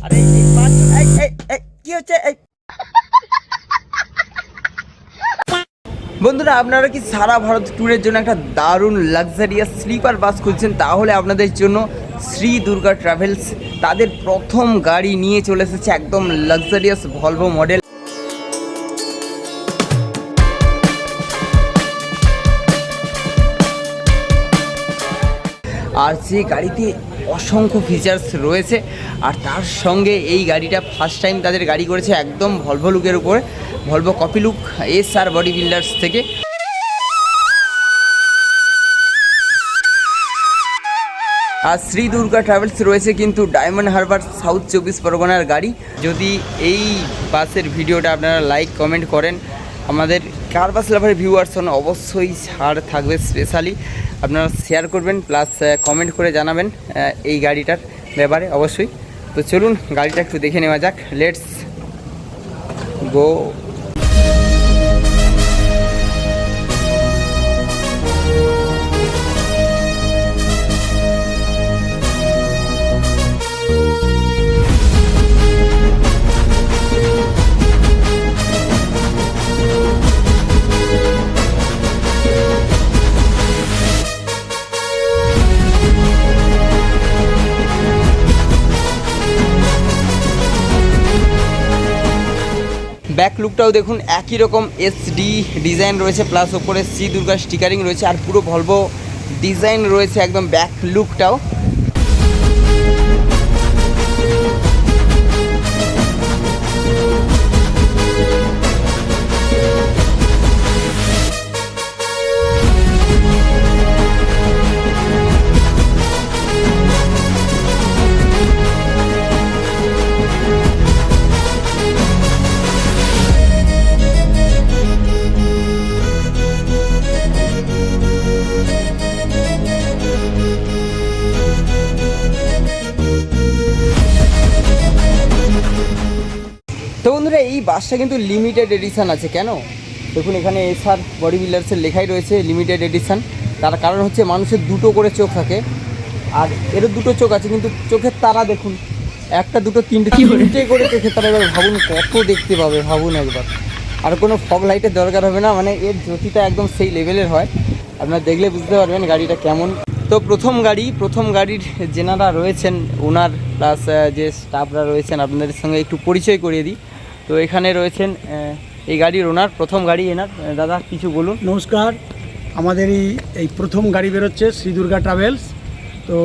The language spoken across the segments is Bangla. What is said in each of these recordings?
আরে এই পাঁচজন কি হচ্ছে বন্ধুরা, আপনারা কি সারা ভারত ট্যুরের জন্য একটা দারুণ লাক্সারিয়াস স্লিপার বাস খুঁজছেন? তাহলে আপনাদের জন্য শ্রী দুর্গা ট্রাভেলস তাদের প্রথম গাড়ি নিয়ে চলে এসেছে, একদম লাক্সারিয়াস ভলভো মডেল। আর সেই গাড়িতে অসংখ্য ফিচার্স রয়েছে, আর তার সঙ্গে এই গাড়িটা ফার্স্ট টাইম তাদের গাড়ি করেছে একদম ভলভো লুকের উপরে, Volvo copy look SR body builders থেকে। আর শ্রী দুর্গা ট্রাভেলস রয়েছে কিন্তু ডায়মন্ড হারবার, সাউথ 24 পরগনার গাড়ি। যদি এই বাসের ভিডিওটা আপনারা লাইক কমেন্ট করেন, আমাদের কার বাস লাভারের ভিউয়ার্স হন, অবশ্যই ছাড় থাকবে স্পেশালি। আপনারা শেয়ার করবেন প্লাস কমেন্ট করে জানাবেন এই গাড়িটার ব্যাপারে অবশ্যই। তো চলুন গাড়িটা একটু দেখে নেওয়া যাক, লেটস গো। ব্যাক লুকটাও দেখুন একই রকম এসডি ডিজাইন রয়েছে, প্লাস ওপরে শ্রী দুর্গা স্টিকারিং রয়েছে, আর পুরো ভলভো ডিজাইন রয়েছে একদম ব্যাক লুকটাও। তো বন্ধুরা, এই বাসটা কিন্তু লিমিটেড এডিশান আছে। কেন দেখুন, এখানে এসআর বডি বিল্ডার্সের লেখাই রয়েছে লিমিটেড এডিশান। তার কারণ হচ্ছে মানুষের দুটো করে চোখ থাকে, আর এরও দুটো চোখ আছে, কিন্তু চোখের তারা দেখুন, একটা দুটো তিনটে করে চোখের তারা। এবার ভাবুন কত দেখতে পাবে, ভাবুন একবার। আর কোনো ফগ লাইটের দরকার হবে না, মানে এর জ্যোতিটা একদম সেই লেভেলের হয়। আপনারা দেখলে বুঝতে পারবেন গাড়িটা কেমন। তো প্রথম গাড়ির যেনারা রয়েছেন ওনার প্লাস যে স্টাফরা রয়েছেন আপনাদের সঙ্গে একটু পরিচয় করিয়ে দিই। তো এখানে রয়েছেন এই গাড়ির ওনার, প্রথম গাড়ি এনার। দাদা কিছু বলুন। নমস্কার, আমাদের এই প্রথম গাড়ি বেরোচ্ছে শ্রী দুর্গা ট্রাভেলস। তো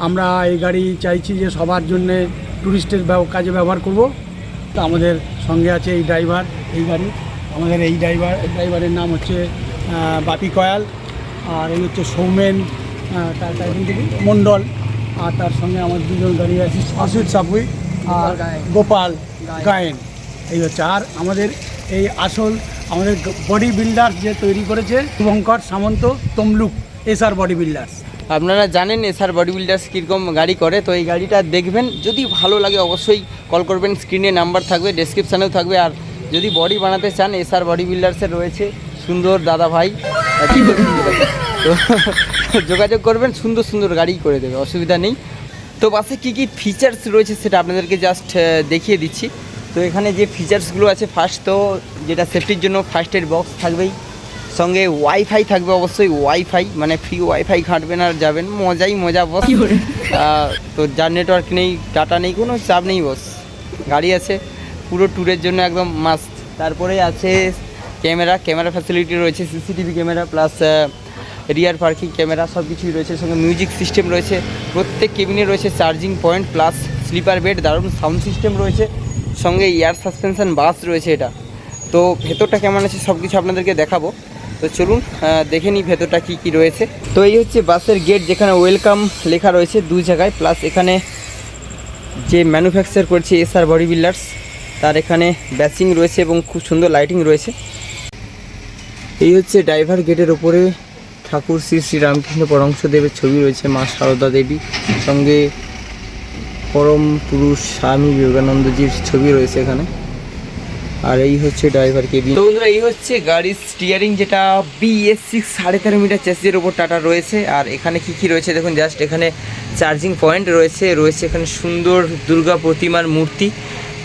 আমরা এই গাড়ি চাইছি যে সবার জন্যে ট্যুরিস্টের কাজে ব্যবহার করব। তো আমাদের সঙ্গে আছে এই ড্রাইভার, এই গাড়ি আমাদের এই ড্রাইভারের নাম হচ্ছে বাপি কয়াল, আর এই হচ্ছে সৌমেন মণ্ডল, আর তার সঙ্গে আমার দুজন গাড়ি আছে অসিত সাপুই আর গোপাল গায়েন। এই হচ্ছে, আর আমাদের এই আসল আমাদের বডি বিল্ডার্স যে তৈরি করেছে শুভঙ্কর সামন্ত তমলুক এসআর বডি বিল্ডার্স। আপনারা জানেন এসআর বডি বিল্ডার্স কীরকম গাড়ি করে। তো এই গাড়িটা দেখবেন, যদি ভালো লাগে অবশ্যই কল করবেন, স্ক্রিনে নাম্বার থাকবে, ডেসক্রিপশানেও থাকবে। আর যদি বডি বানাতে চান, এসআর বডি বিল্ডার্সের রয়েছে সুন্দর দাদা ভাই, তো যোগাযোগ করবেন, সুন্দর সুন্দর গাড়ি করে দেবে, অসুবিধা নেই। তো বাসে কী কী ফিচার্স রয়েছে সেটা আপনাদেরকে জাস্ট দেখিয়ে দিচ্ছি। তো এখানে যে ফিচার্সগুলো আছে, ফার্স্ট তো যেটা সেফটির জন্য ফার্স্ট এড বক্স থাকবেই, সঙ্গে ওয়াইফাই থাকবে অবশ্যই, ওয়াইফাই মানে ফ্রি ওয়াইফাই ঘাঁটবেন আর যাবেন, মজা বস। তো যার নেটওয়ার্ক নেই, ডাটা নেই, কোনো চাপ নেই বস, গাড়ি আছে পুরো ট্যুরের জন্য একদম মাস্ট। তারপরে আছে ক্যামেরা ফ্যাসিলিটি রয়েছে, সিসিটিভি ক্যামেরা প্লাস রিয়ার পার্কিং ক্যামেরা, সব কিছুই রয়েছে। সঙ্গে মিউজিক সিস্টেম রয়েছে, প্রত্যেক কেবিনে রয়েছে charging point plus sleeper bed, দারুণ সাউন্ড সিস্টেম রয়েছে, সঙ্গে এয়ার সাসপেনশন বাস রয়েছে এটা। তো ভেতরটা কেমন আছে সব কিছু আপনাদেরকে দেখাবো। তো চলুন দেখে নিই ভেতরটা কী রয়েছে। তো এই হচ্ছে বাসের গেট, যেখানে ওয়েলকাম লেখা রয়েছে দুই জায়গায়, প্লাস এখানে যে ম্যানুফ্যাকচার করছে এসআর বডি বিল্ডার্স তার এখানে ব্যাচিং রয়েছে এবং খুব সুন্দর লাইটিং রয়েছে। এই হচ্ছে ড্রাইভার গেটের ওপরে ঠাকুর শ্রী রামকৃষ্ণ পরমহংসদেবের ছবি রয়েছে, মা সারদা দেবী, সঙ্গে পরম পুরুষ স্বামী বিবেকানন্দজির ছবি রয়েছে এখানে। আর এই হচ্ছে ড্রাইভার কেবিন। তো বন্ধুরা, এই হচ্ছে গাড়ির স্টিয়ারিং, যেটা BS6 13.5 মিটার চেসিসের উপর টাটা রয়েছে। আর এখানে কি রয়েছে দেখুন, জাস্ট এখানে চার্জিং পয়েন্ট রয়েছে এখানে সুন্দর দুর্গা প্রতিমার মূর্তি।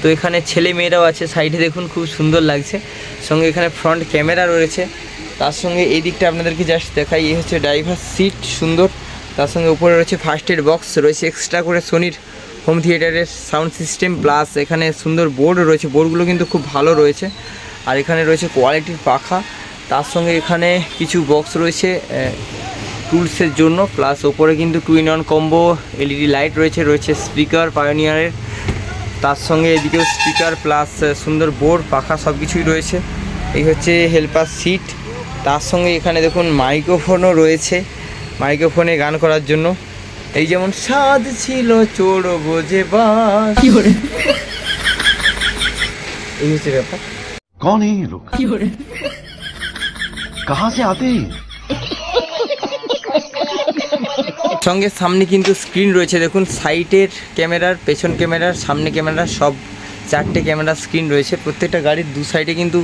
তো এখানে ছেলে মেয়েরাও আছে, সাইডে দেখুন খুব সুন্দর লাগছে। সঙ্গে এখানে ফ্রন্ট ক্যামেরা রয়েছে। তার সঙ্গে এই দিকটা আপনাদেরকে জাস্ট দেখাই, এই হচ্ছে ড্রাইভার সিট সুন্দর। তার সঙ্গে উপরে রয়েছে ফার্স্ট এড বক্স রয়েছে, এক্সট্রা করে সোনির হোম থিয়েটারের সাউন্ড সিস্টেম, প্লাস এখানে সুন্দর বোর্ড রয়েছে, বোর্ডগুলো কিন্তু খুব ভালো রয়েছে। আর এখানে রয়েছে কোয়ালিটির পাখা। তার সঙ্গে এখানে কিছু বক্স রয়েছে টুলসের জন্য, প্লাস ওপরে কিন্তু 2-in-1 কম্বো এলইডি লাইট রয়েছে স্পিকার পায়োনিয়ারের। তার সঙ্গে এদিকেও স্পিকার প্লাস সুন্দর বোর্ড পাখা সব কিছুই রয়েছে। এই হচ্ছে হেল্পার সিট। তার সঙ্গে এখানে দেখুন মাইক্রোফোনও রয়েছে, মাইক্রোফোনে গান করার জন্য। এই যেমন স্বাদ ছিল চোর বোঝে বাস, এই হচ্ছে ব্যাপার। कौन है ये लोग? कहाँ से आते हैं? সঙ্গে সামনে কিন্তু স্ক্রিন রয়েছে, দেখুন সাইডের ক্যামেরার, পেছন ক্যামেরার, সামনে ক্যামেরার, সব 4টে ক্যামেরার স্ক্রিন রয়েছে। প্রত্যেকটা গাড়ির দু সাইডে কিন্তু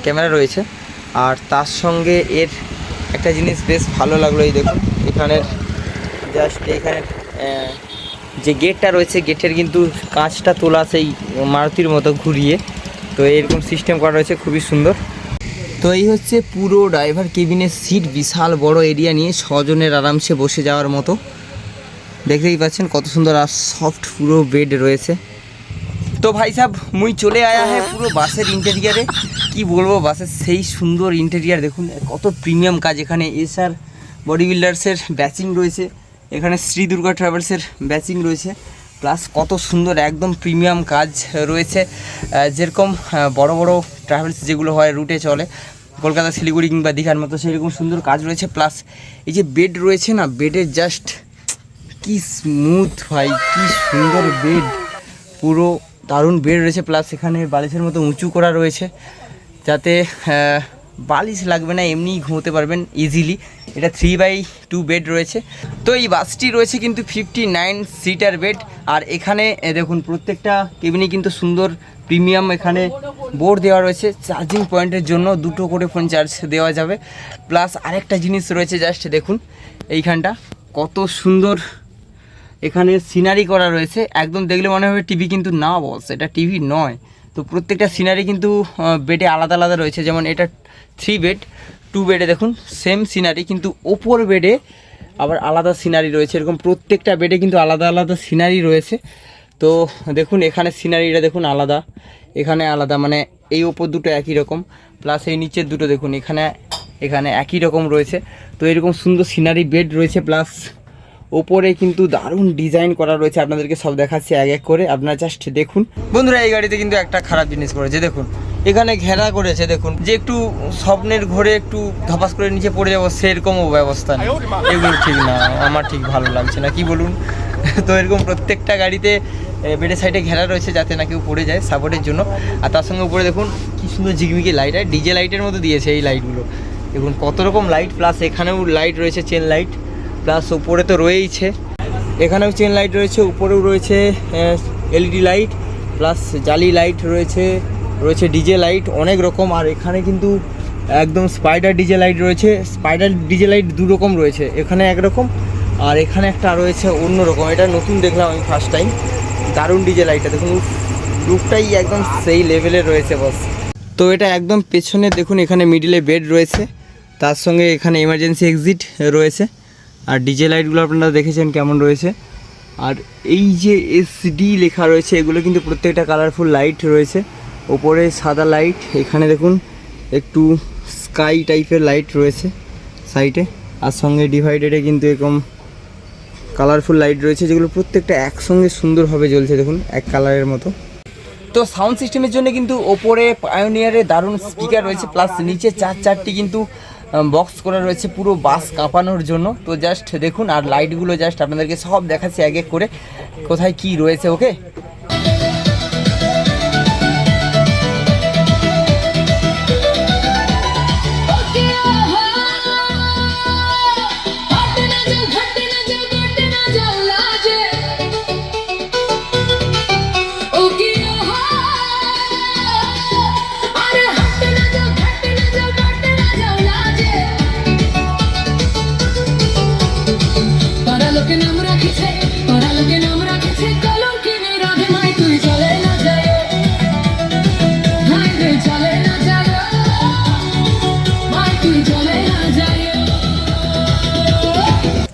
ক্যামেরা রয়েছে। আর তার সঙ্গে এর একটা জিনিস বেশ ভালো লাগলো, এই দেখুন এখানের জাস্ট এখানের যে গেটটা রয়েছে, গেটের কিন্তু কাঁচটা তোলা সেই মারুতির মতো ঘুরিয়ে, তো এরকম সিস্টেম করা রয়েছে, খুবই সুন্দর। তো এই হচ্ছে পুরো ড্রাইভার কেবিনের সিট, বিশাল বড় এরিয়া নিয়ে 6 জনের আরামসে বসে যাওয়ার মতো। দেখতেই পাচ্ছেন কত সুন্দর আর সফট পুরো বেড রয়েছে। তো ভাই সাহেব মুই চলে আয়া হ্যাঁ পুরো বাসের ইন্টেরিয়ারে, কি বলবো বাসের সেই সুন্দর ইন্টেরিয়ার দেখুন, কত প্রিমিয়াম কাজ। এখানে এসআর বডি বিল্ডার্সের ব্যাচিং রয়েছে, এখানে শ্রী দুর্গা ট্রাভেলসের ব্যাচিং রয়েছে, প্লাস কত সুন্দর একদম প্রিমিয়াম কাজ রয়েছে। যেরকম বড় বড় ট্রাভেলস যেগুলো হয় রুটে চলে, কলকাতা শিলিগুড়ি কিংবা দীঘার মতো, সেরকম সুন্দর কাজ রয়েছে। প্লাস এই যে বেড রয়েছে না, বেডের জাস্ট কি স্মুথ ভাই, কি সুন্দর বেড, পুরো দারুণ বেড রয়েছে। প্লাস এখানে বালিশের মতো উঁচু করা রয়েছে, যাতে বালিশ লাগবে না, এমনিই ঘুমোতে পারবেন ইজিলি। এটা 3x2 বেড রয়েছে। তো এই বাসটি রয়েছে কিন্তু 59 সিটার বেড। আর এখানে দেখুন প্রত্যেকটা কেবিনে কিন্তু সুন্দর প্রিমিয়াম এখানে বোর্ড দেওয়া রয়েছে চার্জিং পয়েন্টের জন্য, 2টো করে ফোন চার্জ দেওয়া যাবে। প্লাস আরেকটা জিনিস রয়েছে, জাস্ট দেখুন এইখানটা কত সুন্দর এখানে সিনারি করা রয়েছে, একদম দেখলে মনে হবে টিভি, কিন্তু না বস এটা টিভি নয়। তো প্রত্যেকটা সিনারি কিন্তু বেডে আলাদা আলাদা রয়েছে, যেমন এটা 3 বেড, 2 বেডে দেখুন সেম সিনারি, কিন্তু ওপর বেডে আবার আলাদা সিনারি রয়েছে। এরকম প্রত্যেকটা বেডে কিন্তু আলাদা আলাদা সিনারি রয়েছে। তো দেখুন এখানে সিনারিটা দেখুন আলাদা, এখানে আলাদা, মানে এই ওপর দুটো একই রকম, প্লাস এই নিচের দুটো দেখুন এখানে একই রকম রয়েছে। তো এরকম সুন্দর সিনারি বেড রয়েছে, প্লাস ওপরে কিন্তু দারুণ ডিজাইন করা রয়েছে। আপনাদেরকে সব দেখাচ্ছি এক এক করে, আপনারা জাস্ট দেখুন। বন্ধুরা এই গাড়িতে কিন্তু একটা খারাপ জিনিস করেছে, দেখুন এখানে ঘেরা করেছে, দেখুন যে একটু স্বপ্নের ঘরে একটু ধপাস করে নিচে পড়ে যাবো সেরকমও ব্যবস্থা নেই। এগুলো ঠিক না, আমার ঠিক ভালো লাগছে না, কি বলুন। তো এরকম প্রত্যেকটা গাড়িতে বেডের সাইডে ঘেরা রয়েছে, যাতে না কেউ পড়ে যায় সাপোর্টের জন্য। আর তার সঙ্গে উপরে দেখুন কি সুন্দর ঝিকমিকি লাইট, আর ডিজে লাইটের মতো দিয়েছে এই লাইটগুলো, দেখুন কত রকম লাইট। প্লাস এখানেও লাইট রয়েছে, চেন লাইট, প্লাস উপরে তো রয়েইছে, এখানেও চেন লাইট রয়েছে, উপরেও রয়েছে এলইডি লাইট, প্লাস জালি লাইট রয়েছে ডিজে লাইট অনেক রকম। আর এখানে কিন্তু একদম স্পাইডার ডিজে লাইট রয়েছে, স্পাইডার ডিজে লাইট 2 রকম রয়েছে, এখানে একরকম আর এখানে একটা রয়েছে অন্য রকম। এটা নতুন দেখলাম আমি ফার্স্ট টাইম, দারুণ ডিজে লাইটটা দেখুন, লুকটাই একদম সেই লেভেলের রয়েছে বস। তো এটা একদম পেছনে দেখুন, এখানে মিডিলে বেড রয়েছে, তার সঙ্গে এখানে এমার্জেন্সি এক্সিট রয়েছে। আর ডিজে লাইটগুলো আপনারা দেখেছেন কেমন রয়েছে। আর এই যে এসডি লেখা রয়েছে, এগুলো কিন্তু প্রত্যেকটা কালারফুল লাইট রয়েছে, ওপরে সাদা লাইট, এখানে দেখুন একটু স্কাই টাইপের লাইট রয়েছে সাইডে, আর সঙ্গে ডিভাইডেডে কিন্তু এরকম কালারফুল লাইট রয়েছে, যেগুলো প্রত্যেকটা একসঙ্গে সুন্দরভাবে জ্বলছে, দেখুন এক কালারের মতো। তো সাউন্ড সিস্টেমের জন্য কিন্তু ওপরে পায়োনিয়ারে দারুণ স্পিকার রয়েছে, প্লাস নিচে 4টি কিন্তু বক্স করা রয়েছে পুরো বাস কাঁপানোর জন্য। তো জাস্ট দেখুন, আর লাইটগুলো জাস্ট আপনাদেরকে সব দেখাচ্ছি এক এক করে কোথায় কি রয়েছে। ওকে,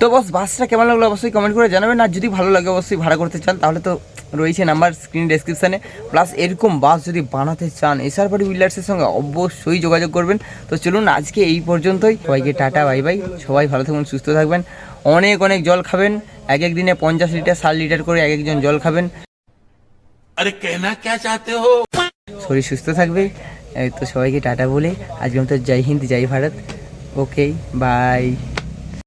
তো বস বাসটা কেমন লাগলো অবশ্যই কমেন্ট করে জানাবেন, আর যদি ভালো লাগে অবশ্যই ভাড়া করতে চান তাহলে তো রয়েছে নাম্বার স্ক্রিন ডেসক্রিপশানে। প্লাস এরকম বাস যদি বানাতে চান এসআর বডি বিল্ডার্সের সঙ্গে অবশ্যই যোগাযোগ করবেন। তো চলুন আজকে এই পর্যন্তই, সবাইকে টাটা বাই বাই, সবাই ভালো থাকুন সুস্থ থাকবেন, অনেক অনেক জল খাবেন, এক এক দিনে 50 লিটার 60 লিটার করে এক একজন জল খাবেন। अरे कहना क्या चाहते हो? শরীর সুস্থ থাকবে। এই তো সবাইকে টাটা বলে আজকে মতো জয় হিন্দ জয় ভারত, ওকে বাই।